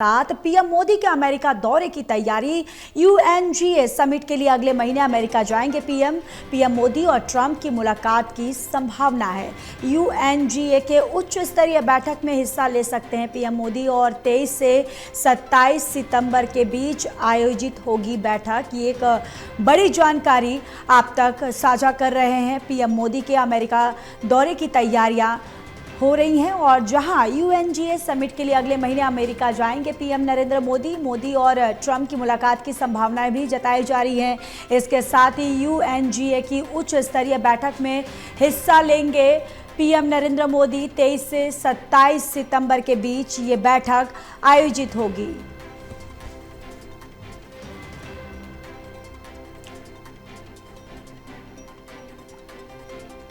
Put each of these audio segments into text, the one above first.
साथ पीएम मोदी के अमेरिका दौरे की तैयारी। यूएनजीए समिट के लिए अगले महीने अमेरिका जाएंगे पीएम मोदी और ट्रंप की मुलाकात की संभावना है। यूएनजीए के उच्च स्तरीय बैठक में हिस्सा ले सकते हैं पीएम मोदी और 23 से 27 सितंबर के बीच आयोजित होगी बैठक। ये एक बड़ी जानकारी आप तक साझा कर रहे हैं। पीएम मोदी के अमेरिका दौरे की तैयारियां हो रही हैं और जहां यूएनजीए समिट के लिए अगले महीने अमेरिका जाएंगे पीएम नरेंद्र मोदी और ट्रंप की मुलाकात की संभावनाएं भी जताई जा रही हैं। इसके साथ ही यूएनजीए की उच्च स्तरीय बैठक में हिस्सा लेंगे पीएम नरेंद्र मोदी। 23 से 27 सितंबर के बीच ये बैठक आयोजित होगी।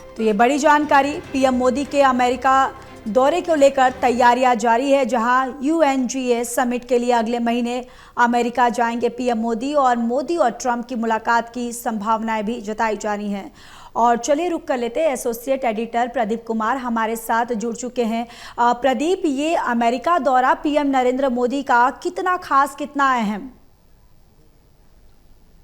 तो ये बड़ी जानकारी, पीएम मोदी के अमेरिका दौरे को लेकर तैयारियां जारी है, जहां यूएनजीए समिट के लिए अगले महीने अमेरिका जाएंगे पीएम मोदी और ट्रंप की मुलाकात की संभावनाएं भी जताई जा रही हैं। और चलिए रुक कर लेते हैं, एसोसिएट एडिटर प्रदीप कुमार हमारे साथ जुड़ चुके हैं। प्रदीप, ये अमेरिका दौरा पीएम नरेंद्र मोदी का कितना खास, कितना अहम?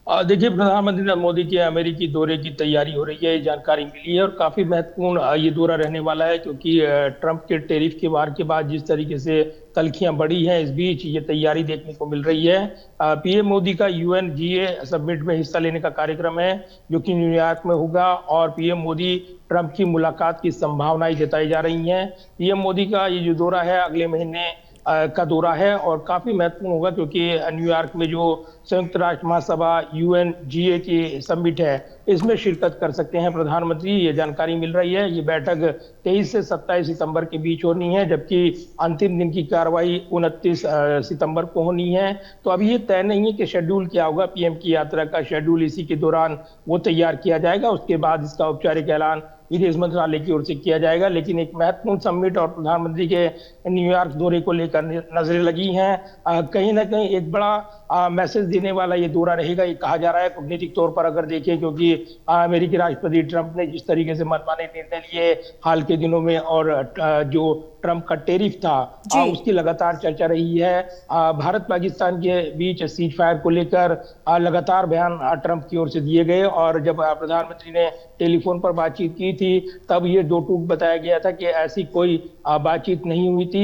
देखिए, प्रधानमंत्री नरेंद्र मोदी के अमेरिकी दौरे की तैयारी हो रही है, ये जानकारी मिली है और काफी महत्वपूर्ण ये दौरा रहने वाला है, क्योंकि ट्रंप के टैरिफ के वार के बाद जिस तरीके से तल्खियां बढ़ी हैं, इस बीच ये तैयारी देखने को मिल रही है। पीएम मोदी का यूएनजीए समिट में हिस्सा लेने का कार्यक्रम है, जो कि न्यूयॉर्क में होगा और पीएम मोदी ट्रंप की मुलाकात की संभावनाएं जताई जा रही हैं। पीएम मोदी का ये जो दौरा है अगले महीने का दौरा है और काफी महत्वपूर्ण होगा, क्योंकि न्यूयॉर्क में जो संयुक्त राष्ट्र महासभा यूएनजीए की समिट है, इसमें शिरकत कर सकते हैं प्रधानमंत्री। ये जानकारी मिल रही है। ये बैठक 23 से 27 सितंबर के बीच होनी है, जबकि अंतिम दिन की कार्रवाई 29 सितंबर को होनी है। तो अभी ये तय नहीं है कि शेड्यूल क्या होगा। पीएम की यात्रा का शेड्यूल इसी के दौरान वो तैयार किया जाएगा, उसके बाद इसका औपचारिक ऐलान विदेश मंत्रालय की ओर से किया जाएगा। लेकिन एक महत्वपूर्ण समिट और प्रधानमंत्री के न्यूयॉर्क दौरे को लेकर नजरें लगी हैं। कहीं ना कहीं एक बड़ा मैसेज देने वाला ये दौरा रहेगा, ये कहा जा रहा है कूटनीतिक तौर पर अगर देखें, क्योंकि अमेरिकी राष्ट्रपति ट्रंप ने जिस तरीके से मनमाने निर्णय लिए हाल के दिनों में और जो ट्रंप का टैरिफ था उसकी लगातार चर्चा रही है। भारत पाकिस्तान के बीच सीज फायर को लेकर लगातार बयान ट्रंप की ओर से दिए गए और जब प्रधानमंत्री ने टेलीफोन पर बातचीत की थी तब ये दो टूक बताया गया था कि ऐसी कोई बातचीत नहीं हुई थी।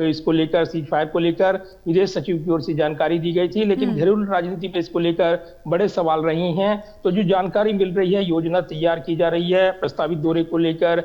इसको लेकर, सीज फायर को लेकर विदेश सचिव की ओर से जानकारी दी गई थी, लेकिन घरेलू राजनीति पे इसको लेकर बड़े सवाल रही हैं। तो जो जानकारी मिल रही है, योजना तैयार की जा रही है, प्रस्तावित दौरे को लेकर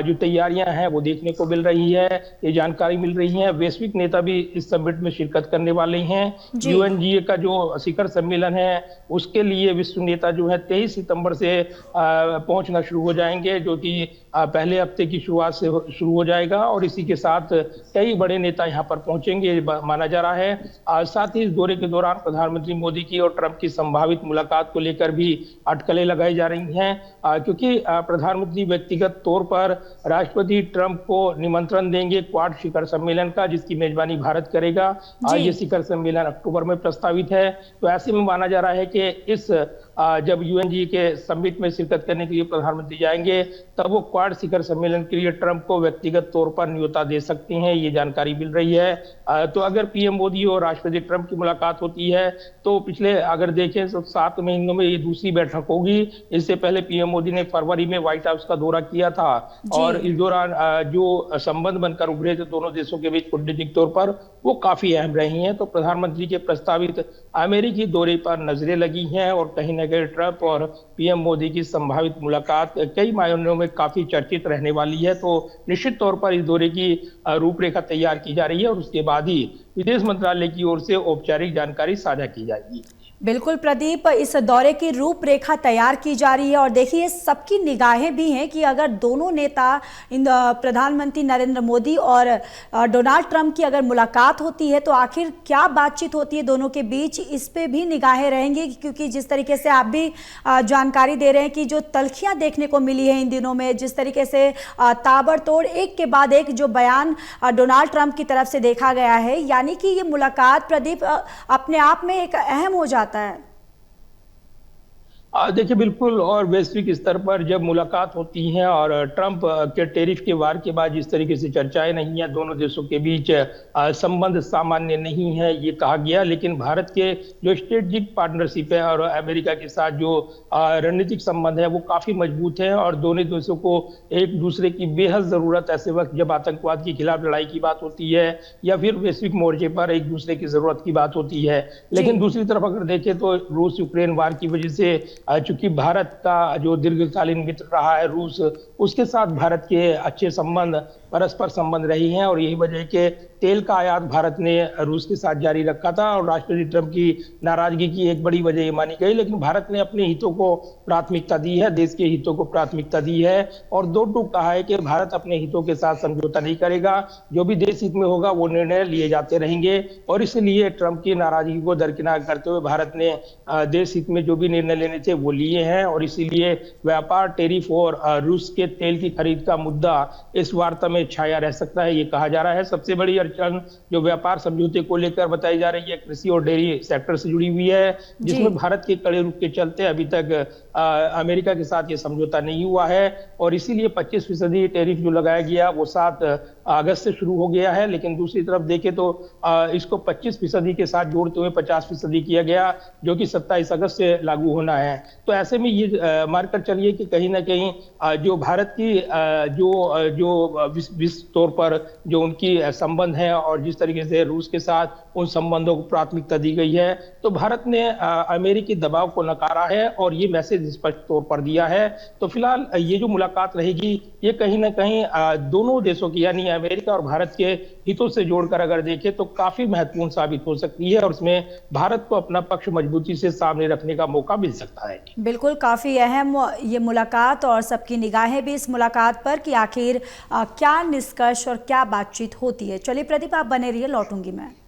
जो तैयारियां हैं वो देखने को मिल रही है, ये जानकारी मिल रही है। वैश्विक नेता भी इस समिट में शिरकत करने वाले हैं। यूएनजीए का जो शिखर सम्मेलन है उसके लिए विश्व नेता जो है 23 सितंबर से पहुंचना शुरू हो जाएंगे, जो कि पहले हफ्ते की शुरुआत से शुरू हो जाएगा और इसी के साथ कई बड़े नेता यहां पर पहुंचेंगे माना जा रहा है। साथ ही इस दौरे के दौरान प्रधानमंत्री मोदी की और ट्रंप की संभावित मुलाकात को लेकर भी अटकलें लगाई जा रही हैं, क्योंकि प्रधानमंत्री व्यक्तिगत तौर पर राष्ट्रपति ट्रंप को निमंत्रण देंगे क्वाड शिखर सम्मेलन का, जिसकी मेजबानी भारत करेगा। ये शिखर सम्मेलन अक्टूबर में प्रस्तावित है। तो ऐसे में माना जा रहा है कि इस जब यूएनजीए के समिट में शिरकत करने के लिए प्रधानमंत्री जाएंगे तब वो क्वाड शिखर सम्मेलन के लिए ट्रंप को व्यक्तिगत तौर पर न्योता दे सकते हैं, ये जानकारी मिल रही है। तो अगर पीएम मोदी और राष्ट्रपति ट्रंप की मुलाकात होती है तो पिछले अगर देखें तो 7 महीनों में ये दूसरी बैठक होगी। इससे पहले पीएम मोदी ने फरवरी में व्हाइट हाउस का दौरा किया था और इस दौरान जो संबंध बनकर उभरे थे दोनों देशों के बीच कूटनीतिक तौर पर, वो काफी अहम रही हैं। तो प्रधानमंत्री के प्रस्तावित अमेरिकी दौरे पर नजरें लगी हैं और कहीं न कहीं ट्रंप और पीएम मोदी की संभावित मुलाकात कई मायनों में काफी चर्चित रहने वाली है। तो निश्चित तौर पर इस दौरे की रूपरेखा तैयार की जा रही है और उसके बाद ही विदेश मंत्रालय की ओर से औपचारिक जानकारी साझा की जाएगी। बिल्कुल प्रदीप, इस दौरे की रूपरेखा तैयार की जा रही है और देखिए सबकी निगाहें भी हैं कि अगर दोनों नेता प्रधानमंत्री नरेंद्र मोदी और डोनाल्ड ट्रंप की अगर मुलाकात होती है तो आखिर क्या बातचीत होती है दोनों के बीच, इस पे भी निगाहें रहेंगी। क्योंकि जिस तरीके से आप भी जानकारी दे रहे हैं कि जो तल्खियां देखने को मिली है इन दिनों में, जिस तरीके से ताबड़तोड़ एक के बाद एक जो बयान डोनाल्ड ट्रंप की तरफ से देखा गया है, यानी कि ये मुलाकात प्रदीप अपने आप में एक अहम हो जाता है। देखिए बिल्कुल, और वैश्विक स्तर पर जब मुलाकात होती है और ट्रंप के टैरिफ के वार के बाद जिस तरीके से चर्चाएं नहीं है दोनों देशों के बीच, संबंध सामान्य नहीं है ये कहा गया, लेकिन भारत के जो स्ट्रेटेजिक पार्टनरशिप है और अमेरिका के साथ जो रणनीतिक संबंध है वो काफी मजबूत है, और दोनों देशों को एक दूसरे की बेहद जरूरत ऐसे वक्त जब आतंकवाद के खिलाफ लड़ाई की बात होती है या फिर वैश्विक मोर्चे पर एक दूसरे की जरूरत की बात होती है। जी। लेकिन दूसरी तरफ अगर देखें तो रूस यूक्रेन वार की वजह से चूंकि भारत का जो दीर्घकालीन मित्र रहा है रूस, उसके साथ भारत के अच्छे संबंध, परस्पर संबंध रही हैं, और यही वजह है कि तेल का आयात भारत ने रूस के साथ जारी रखा था, और राष्ट्रपति ट्रंप की नाराजगी की एक बड़ी वजह ये मानी गई। लेकिन भारत ने अपने हितों को प्राथमिकता दी है, देश के हितों को प्राथमिकता दी है, और दो टूक कहा है कि भारत अपने हितों के साथ समझौता नहीं करेगा, जो भी देश हित में होगा वो निर्णय लिए जाते रहेंगे। और इसलिए ट्रंप की नाराजगी को दरकिनार करते हुए भारत ने देश हित में जो भी निर्णय लेने थे वो लिए हैं, और इसीलिए व्यापार, टैरिफ और रूस के तेल की खरीद का मुद्दा इस वार्ता में छाया रह सकता है ये कहा जा रहा है। सबसे बड़ी अड़चन जो व्यापार समझौते को लेकर बताई जा रही है कृषि और डेयरी सेक्टर से जुड़ी हुई है, जिसमें भारत के कड़े रुख के चलते अभी तक अमेरिका के साथ ये समझौता नहीं हुआ है, और इसीलिए 25% टैरिफ जो लगाया गया वो 7 अगस्त से शुरू हो गया है। लेकिन दूसरी तरफ देखें तो इसको 25% के साथ जोड़ते हुए 50% किया गया, जो कि 27 अगस्त से लागू होना है। तो ऐसे में ये मानकर चलिए कि कहीं ना कहीं जो भारत की जो विश्व तौर पर जो उनकी संबंध है और जिस तरीके से रूस के साथ उन संबंधों को प्राथमिकता दी गई है, तो भारत ने अमेरिकी दबाव को नकारा है और ये मैसेज स्पष्ट तौर पर दिया है। तो फिलहाल ये जो मुलाकात रहेगी ये कहीं ना कहीं दोनों देशों की यानी अमेरिका और भारत के हितों से जोड़कर अगर देखें तो काफी महत्वपूर्ण साबित हो सकती है, और उसमें भारत को अपना पक्ष मजबूती से सामने रखने का मौका मिल सकता है। बिल्कुल, काफ़ी अहम ये मुलाकात, और सबकी निगाहें भी इस मुलाकात पर कि आखिर क्या निष्कर्ष और क्या बातचीत होती है। चलिए प्रदीप, आप बने रहिए, लौटूंगी मैं।